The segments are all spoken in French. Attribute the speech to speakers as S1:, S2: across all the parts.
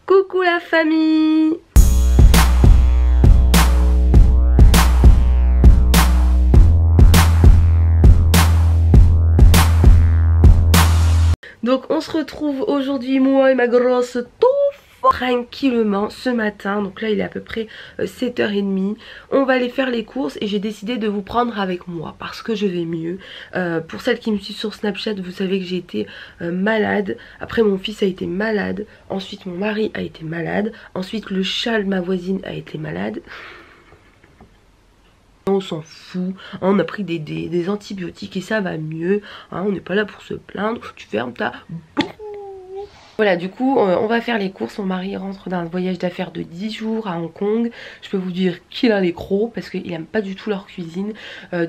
S1: Coucou la famille! Donc on se retrouve aujourd'hui, moi et ma grosse touffe, tranquillement ce matin. Donc là il est à peu près 7h30. On va aller faire les courses et j'ai décidé de vous prendre avec moi parce que je vais mieux. Pour celles qui me suivent sur Snapchat, vous savez que j'ai été malade. Après mon fils a été malade. Ensuite mon mari a été malade. Ensuite le chat de ma voisine a été malade. On s'en fout, on a pris des antibiotiques et ça va mieux, hein, on n'est pas là pour se plaindre, tu fermes ta bouche. Voilà, du coup on va faire les courses. Mon mari rentre d'un voyage d'affaires de 10 jours à Hong Kong. Je peux vous dire qu'il a les crocs parce qu'il aime pas du tout leur cuisine.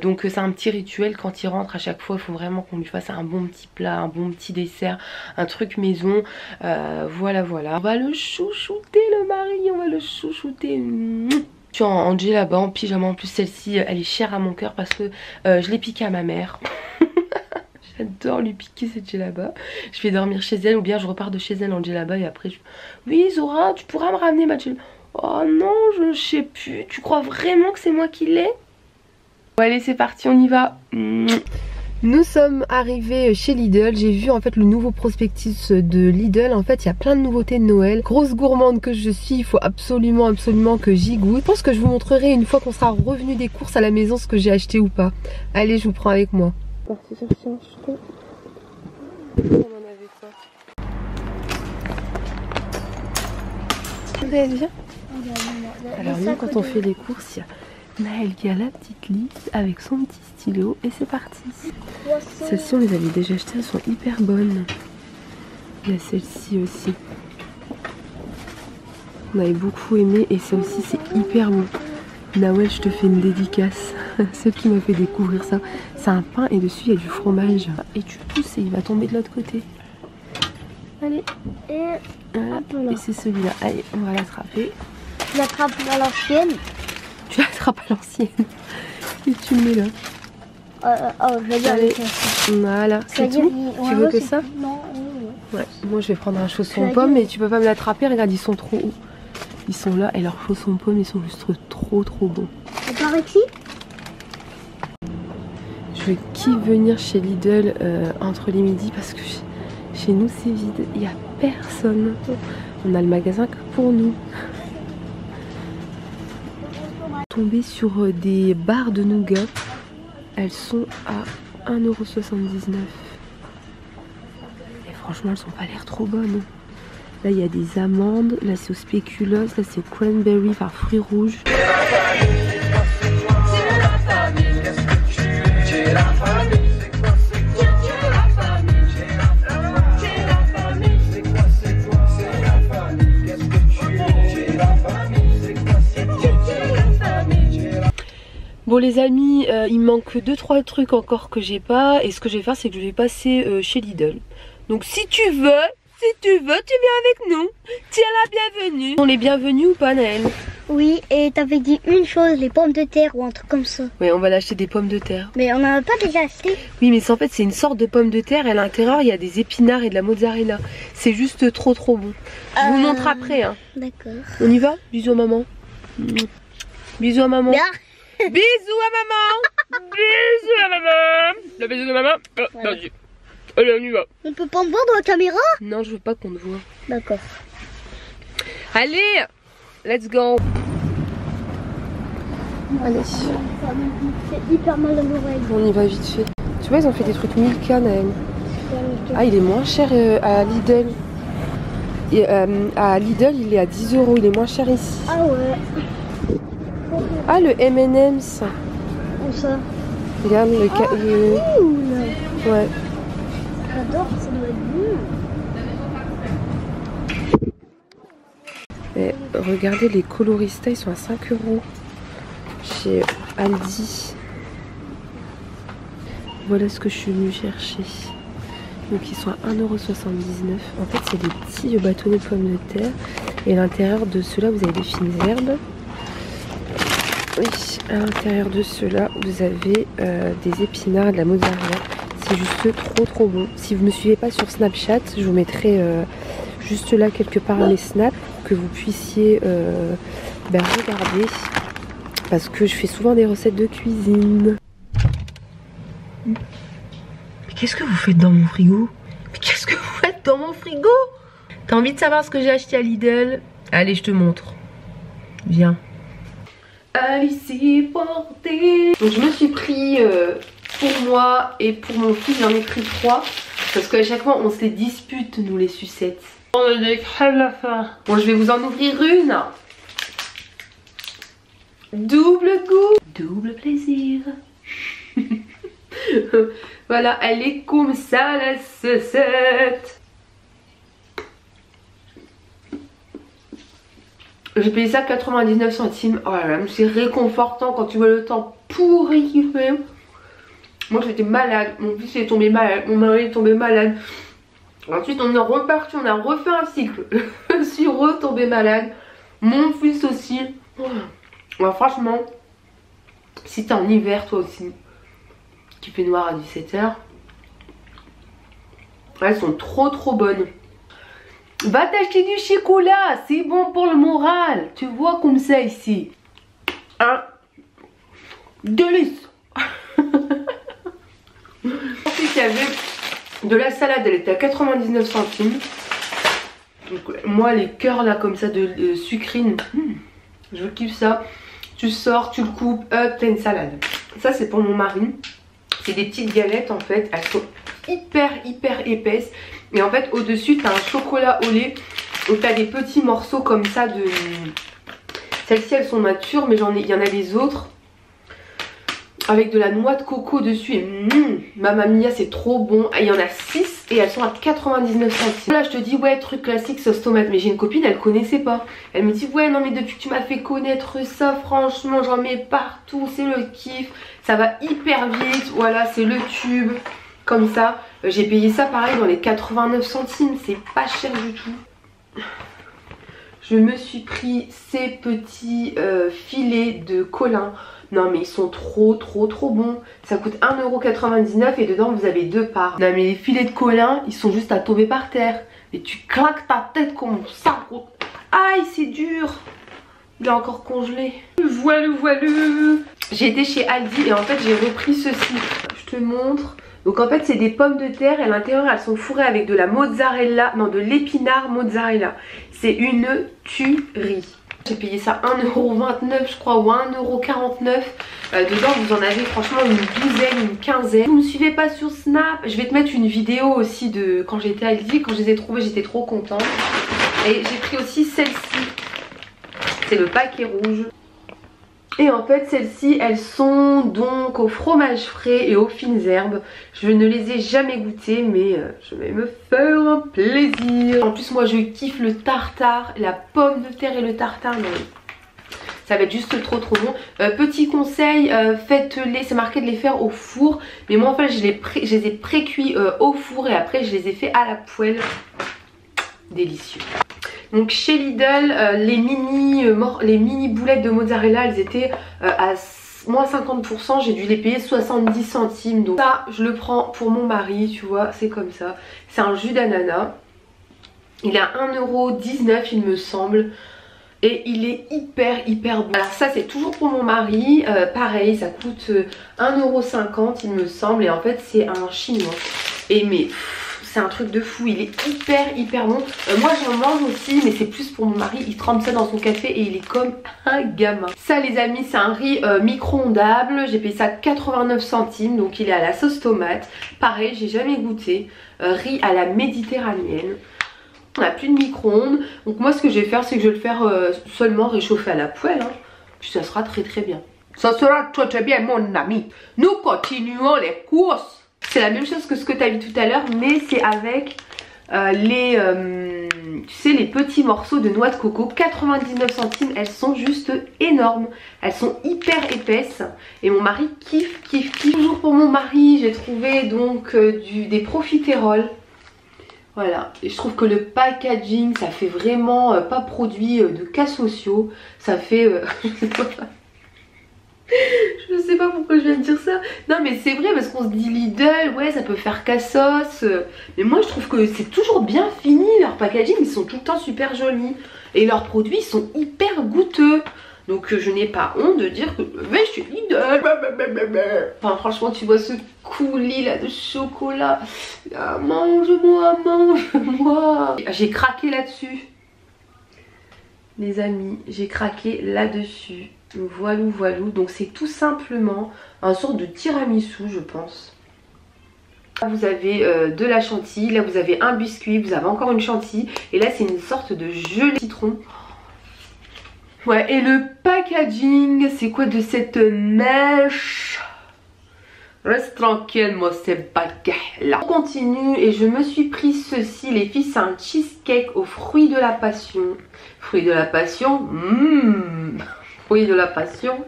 S1: Donc c'est un petit rituel, quand il rentre à chaque fois il faut vraiment qu'on lui fasse un bon petit plat, un bon petit dessert, un truc maison. Voilà. On va le chouchouter le mari, on va le chouchouter. Je suis en djellaba, en pyjama. En plus celle-ci elle est chère à mon cœur parce que je l'ai piquée à ma mère. J'adore lui piquer cette djellaba. Je vais dormir chez elle ou bien je repars de chez elle en djellaba et après je... Oui Zora, tu pourras me ramener ma djellaba. Oh non, je sais plus. Tu crois vraiment que c'est moi qui l'ai? Bon allez c'est parti, on y va. Nous sommes arrivés chez Lidl. J'ai vu en fait le nouveau prospectus de Lidl. En fait il y a plein de nouveautés de Noël. Grosse gourmande que je suis, il faut absolument que j'y goûte. Je pense que je vous montrerai une fois qu'on sera revenu des courses à la maison ce que j'ai acheté ou pas. Allez, je vous prends avec moi. Parti chercher un jeton. On en avait quoi? Vous allez bien? Alors nous quand on fait les courses, il y a Naël qui a la petite liste avec son petit stylo et c'est parti. Celles-ci on les avait déjà achetées, elles sont hyper bonnes. Il y a celle-ci aussi. On avait beaucoup aimé et celle-ci c'est hyper bon. Nawel, je te fais une dédicace. Celle qui m'a fait découvrir ça. C'est un pain et dessus il y a du fromage. Et tu pousses et il va tomber de l'autre côté. Allez. Et c'est celui-là. Allez, on va l'attraper.
S2: Tu l'attrapes à l'ancienne.
S1: Tu l'attrapes à l'ancienne. Et tu le mets là.
S2: Je vais dire.
S1: Allez. Voilà, c'est tout. Tu veux que ça?
S2: Non,
S1: ouais. Moi je vais prendre un chausson pomme mais tu peux pas me l'attraper. Regarde, ils sont trop hauts. Ils sont là et leurs chaussons pommes ils sont juste trop bons.
S2: Et par ici?
S1: Je vais venir chez Lidl entre les midis parce que chez nous c'est vide, il n'y a personne. On a le magasin que pour nous. Tombée sur des barres de nougat. Elles sont à 1,79 €. Et franchement elles sont pas l'air trop bonnes. Là il y a des amandes, là c'est au spéculoos, là c'est au cranberry par fruits rouges. Bon les amis, il me manque 2-3 trucs encore que j'ai pas. Et ce que je vais faire c'est que je vais passer chez Lidl. Donc si tu veux, tu viens avec nous. Tu es la bienvenue. On est bienvenus ou pas Naël?
S2: Oui, et t'avais dit une chose, les pommes de terre ou un truc comme ça.
S1: Oui, on va l'acheter des pommes de terre.
S2: Mais on n'en a pas déjà acheté?
S1: Oui, mais en fait c'est une sorte de pomme de terre et à l'intérieur il y a des épinards et de la mozzarella. C'est juste trop bon. Je vous montre après. Hein.
S2: D'accord.
S1: On y va? Bisous à maman. Bisous à maman.
S2: Bien.
S1: Bisous à maman. Bisous à maman. Le bisou de maman.
S2: Voilà.
S1: Allez, on y va.
S2: On peut pas me voir dans la caméra?
S1: Non, je veux pas qu'on te voit.
S2: D'accord.
S1: Allez, let's go. Allez.
S2: C'est hyper mal à l'oreille.
S1: On y va vite fait. Tu vois, ils ont fait des trucs Milka, Naël. Ah, il est moins cher à Lidl. Et, à Lidl, il est à 10 €. Il est moins cher ici.
S2: Ah ouais.
S1: Ah, le M&M's.
S2: Où ça?
S1: Regarde le...
S2: Cool.
S1: Ouais.
S2: J'adore, ça doit être bon.
S1: Et regardez, les coloristas, ils sont à 5 € chez Aldi. Voilà ce que je suis venue chercher. Donc ils sont à 1,79 €. En fait, c'est des petits bâtonnets de pommes de terre. Et à l'intérieur de ceux-là, vous avez des fines herbes. Oui, à l'intérieur de ceux-là, vous avez des épinards et de la mozzarella. C'est juste trop bon. Si vous ne me suivez pas sur Snapchat, je vous mettrai juste là quelque part les snaps pour que vous puissiez regarder. Parce que je fais souvent des recettes de cuisine. Mais qu'est-ce que vous faites dans mon frigo? Mais qu'est-ce que vous faites dans mon frigo? T'as envie de savoir ce que j'ai acheté à Lidl? Allez, je te montre. Viens. Alice portée. Donc je me suis pris pour moi et pour mon fils, j'en ai pris 3. Parce qu'à chaque fois on se les dispute, nous les sucettes. On a des crèmes la faim. Bon, je vais vous en ouvrir une. Double goût, double plaisir. Voilà, elle est comme ça la sucette. J'ai payé ça 99 centimes. Oh là là, c'est réconfortant quand tu vois le temps pourri qu'il fait. Moi j'étais malade, mon fils est tombé malade, mon mari est tombé malade. Ensuite on est reparti, on a refait un cycle. Je suis retombée malade, mon fils aussi. Ouais, franchement, si t'es en hiver toi aussi, qu'il fait noir à 17 h, elles sont trop bonnes. Va t'acheter du chocolat, c'est bon pour le moral. Tu vois comme ça ici. Hein? Délice. Ensuite il y avait de la salade, elle était à 99 centimes. Donc, moi les cœurs là comme ça de sucrine, je kiffe ça. Tu sors, tu le coupes, hop, t'as une salade. Ça c'est pour mon mari. C'est des petites galettes en fait. Elles sont hyper épaisses. Et en fait au dessus t'as un chocolat au lait. Où t'as des petits morceaux comme ça de... Celles-ci elles sont matures, mais il y en a des autres avec de la noix de coco dessus. Et Mamma Mia, c'est trop bon. Il y en a 6 et elles sont à 99 centimes. Là je te dis ouais, truc classique sauce tomate. Mais j'ai une copine, elle connaissait pas. Elle me dit ouais non mais depuis que tu m'as fait connaître ça, franchement j'en mets partout, c'est le kiff. Ça va hyper vite, voilà, c'est le tube. Comme ça, j'ai payé ça pareil dans les 89 centimes. C'est pas cher du tout. Je me suis pris ces petits filets de Colin. Non mais ils sont trop bons. Ça coûte 1,99 € et dedans vous avez 2 parts. Non mais les filets de Colin, ils sont juste à tomber par terre. Et tu claques ta tête comme ça. Aïe, c'est dur. Il est encore congelé. Voilà. J'ai été chez Aldi et en fait j'ai repris ceci. Je te montre. Donc en fait c'est des pommes de terre et à l'intérieur elles sont fourrées avec de la mozzarella. Non, de l'épinard mozzarella. C'est une tuerie. J'ai payé ça 1,29 € je crois ou 1,49 €. Dedans vous en avez franchement une douzaine, une quinzaine. Vous me suivez pas sur Snap, je vais te mettre une vidéo aussi de quand j'étais à Aldi. Quand je les ai trouvées j'étais trop contente. Et j'ai pris aussi celle-ci. C'est le paquet rouge. Et en fait celles-ci elles sont donc au fromage frais et aux fines herbes. Je ne les ai jamais goûtées mais je vais me faire un plaisir. En plus moi je kiffe le tartare, la pomme de terre et le tartare. Mais ça va être juste trop bon. Petit conseil, faites-les, c'est marqué de les faire au four. Mais moi en fait je les ai pré-cuits au four et après je les ai fait à la poêle. Délicieux. Donc chez Lidl, les mini boulettes de mozzarella, elles étaient à moins 50%. J'ai dû les payer 70 centimes. Donc ça, je le prends pour mon mari, tu vois, c'est comme ça. C'est un jus d'ananas. Il est à 1,19 € il me semble. Et il est hyper bon. Alors ça c'est toujours pour mon mari. Pareil, ça coûte 1,50 € il me semble. Et en fait c'est un chinois. Et mais... c'est un truc de fou, il est hyper bon. Moi j'en mange aussi mais c'est plus pour mon mari. Il trempe ça dans son café et il est comme un gamin. Ça les amis, c'est un riz micro-ondable. J'ai payé ça 89 centimes. Donc il est à la sauce tomate. Pareil, j'ai jamais goûté. Riz à la méditerranéenne. On n'a plus de micro-ondes. Donc moi ce que je vais faire c'est que je vais le faire seulement réchauffer à la poêle. Puis ça sera très bien. Ça sera très bien mon ami. Nous continuons les courses. C'est la même chose que ce que tu as vu tout à l'heure, mais c'est avec tu sais, les petits morceaux de noix de coco. 99 centimes, elles sont juste énormes. Elles sont hyper épaisses. Et mon mari kiffe. Toujours pour mon mari, j'ai trouvé donc des profiteroles. Voilà, et je trouve que le packaging, ça fait vraiment pas produit de cas sociaux. Ça fait... Je sais pas pourquoi je viens de dire ça. Non mais c'est vrai parce qu'on se dit Lidl, ouais ça peut faire cassos. Mais moi je trouve que c'est toujours bien fini. Leur packaging, ils sont tout le temps super jolis. Et leurs produits ils sont hyper goûteux. Donc je n'ai pas honte de dire que mais je suis Lidl. Enfin franchement tu vois ce coulis là de chocolat. Ah, mange-moi, mange-moi. J'ai craqué là-dessus. Les amis, j'ai craqué là-dessus. Voilou, voilou. Donc c'est tout simplement un sorte de tiramisu, je pense. Là, vous avez de la chantilly. Là, vous avez un biscuit. Vous avez encore une chantilly. Et là, c'est une sorte de gelée citron. Ouais, et le packaging, c'est quoi de cette mèche? Reste tranquille, moi, c'est baguette là. On continue et je me suis pris ceci. Les filles, c'est un cheesecake aux fruits de la passion. Fruits de la passion, fruits de la passion.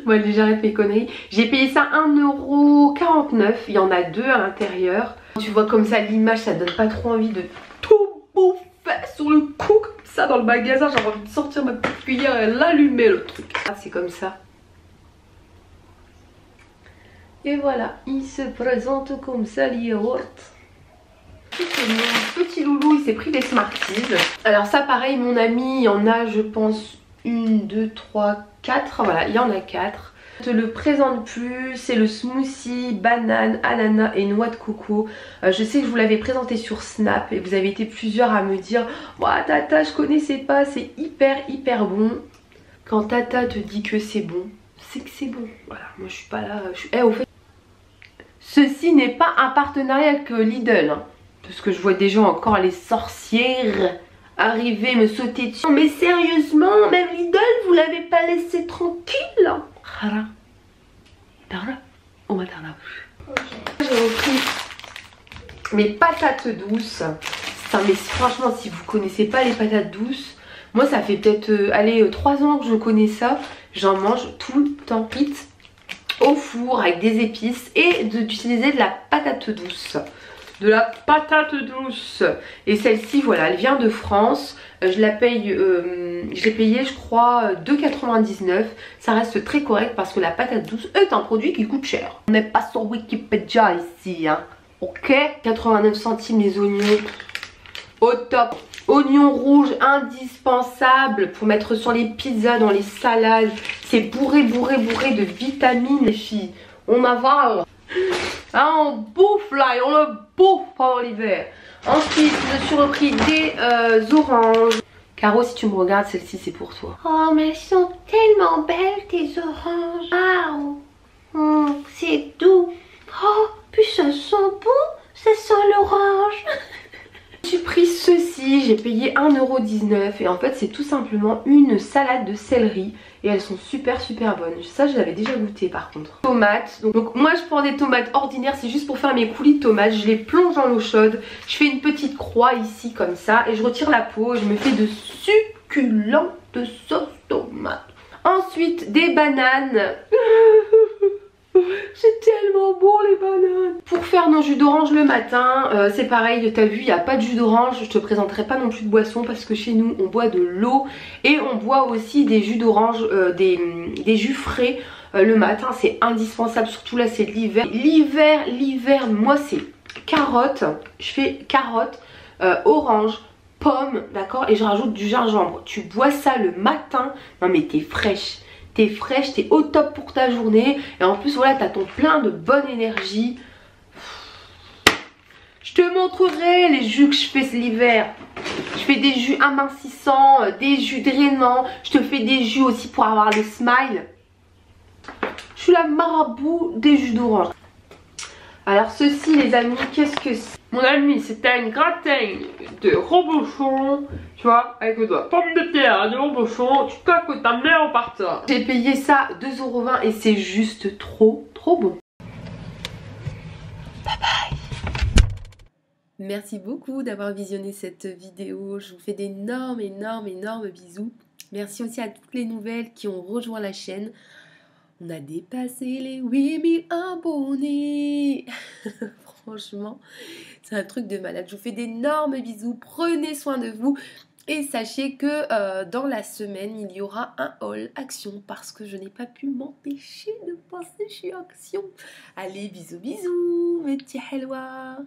S1: Moi, ouais, j'arrête mes conneries. J'ai payé ça 1,49 €. Il y en a deux à l'intérieur. Tu vois comme ça l'image, ça donne pas trop envie de tout bouffer sur le coup comme ça dans le magasin. J'ai envie de sortir ma petite cuillère et l'allumer le truc. Ah, c'est comme ça. Et voilà, il se présente comme ça, l'yaourt. Mon petit loulou, il s'est pris des Smarties. Alors ça pareil, mon ami, il y en a je pense 1, 2, 3, 4. Voilà, il y en a 4. Je te le présente plus, c'est le smoothie banane, ananas et noix de coco. Je sais que je vous l'avais présenté sur Snap et vous avez été plusieurs à me dire "Ouah Tata, je connaissais pas, c'est hyper bon." Quand Tata te dit que c'est bon, c'est que c'est bon. Voilà, moi je suis pas là. Au fait, ceci n'est pas un partenariat avec Lidl, hein, parce que je vois des gens encore les sorcières arriver me sauter dessus. Mais sérieusement, même Lidl, vous l'avez pas laissé tranquille. J'ai repris mes patates douces. Putain, mais franchement, si vous connaissez pas les patates douces, moi ça fait peut-être 3 ans que je connais ça. J'en mange tout le temps. Vite au four avec des épices et d'utiliser de la patate douce. De la patate douce. Et celle-ci, voilà, elle vient de France. Je la paye, je l'ai payée, je crois, 2,99 €. Ça reste très correct parce que la patate douce est un produit qui coûte cher. On n'est pas sur Wikipédia ici, hein. Ok, 89 centimes les oignons. Au top. Oignons rouges indispensable pour mettre sur les pizzas, dans les salades. C'est bourré de vitamines, les filles. On avale. Hein, on bouffe là et on le bouffe pendant l'hiver. Ensuite, je me suis repris des oranges. Caro, si tu me regardes, celle-ci c'est pour toi. Oh, mais elles sont tellement belles tes oranges. Ah, c'est doux. Oh, puis ça sent bon. Ça sent l'orange. J'ai pris ceci, j'ai payé 1,19 € et en fait c'est tout simplement une salade de céleri et elles sont super bonnes. Ça je l'avais déjà goûté par contre. Tomates, donc moi je prends des tomates ordinaires, c'est juste pour faire mes coulis de tomates. Je les plonge dans l'eau chaude, je fais une petite croix ici comme ça et je retire la peau et je me fais de succulentes sauce tomate. Ensuite des bananes. C'est tellement bon les bananes. Pour faire nos jus d'orange le matin, c'est pareil, t'as vu, il n'y a pas de jus d'orange. Je te présenterai pas non plus de boisson parce que chez nous on boit de l'eau et on boit aussi des jus d'orange, des jus frais le matin. C'est indispensable, surtout là c'est l'hiver. L'hiver, moi c'est carotte. Je fais carotte, orange, pomme, d'accord, et je rajoute du gingembre. Tu bois ça le matin, non mais t'es fraîche. T'es fraîche, t'es au top pour ta journée. Et en plus voilà, t'as ton plein de bonne énergie. Je te montrerai les jus que je fais l'hiver. Je fais des jus amincissants, des jus drainants. Je te fais des jus aussi pour avoir le smile. Je suis la marabout des jus d'orange. Alors ceci les amis, qu'est-ce que c'est? Mon ami, c'était une gratin de reblochon, tu vois, avec le doigt. Pomme de terre, de reblochon, tu claques ta mère en partant. J'ai payé ça 2,20 € et c'est juste trop bon. Bye bye. Merci beaucoup d'avoir visionné cette vidéo. Je vous fais d'énormes bisous. Merci aussi à toutes les nouvelles qui ont rejoint la chaîne. On a dépassé les 8000 abonnés. Franchement, c'est un truc de malade. Je vous fais d'énormes bisous. Prenez soin de vous. Et sachez que dans la semaine, il y aura un haul action parce que je n'ai pas pu m'empêcher de passer chez Action. Allez, bisous bisous, mes petits halwa.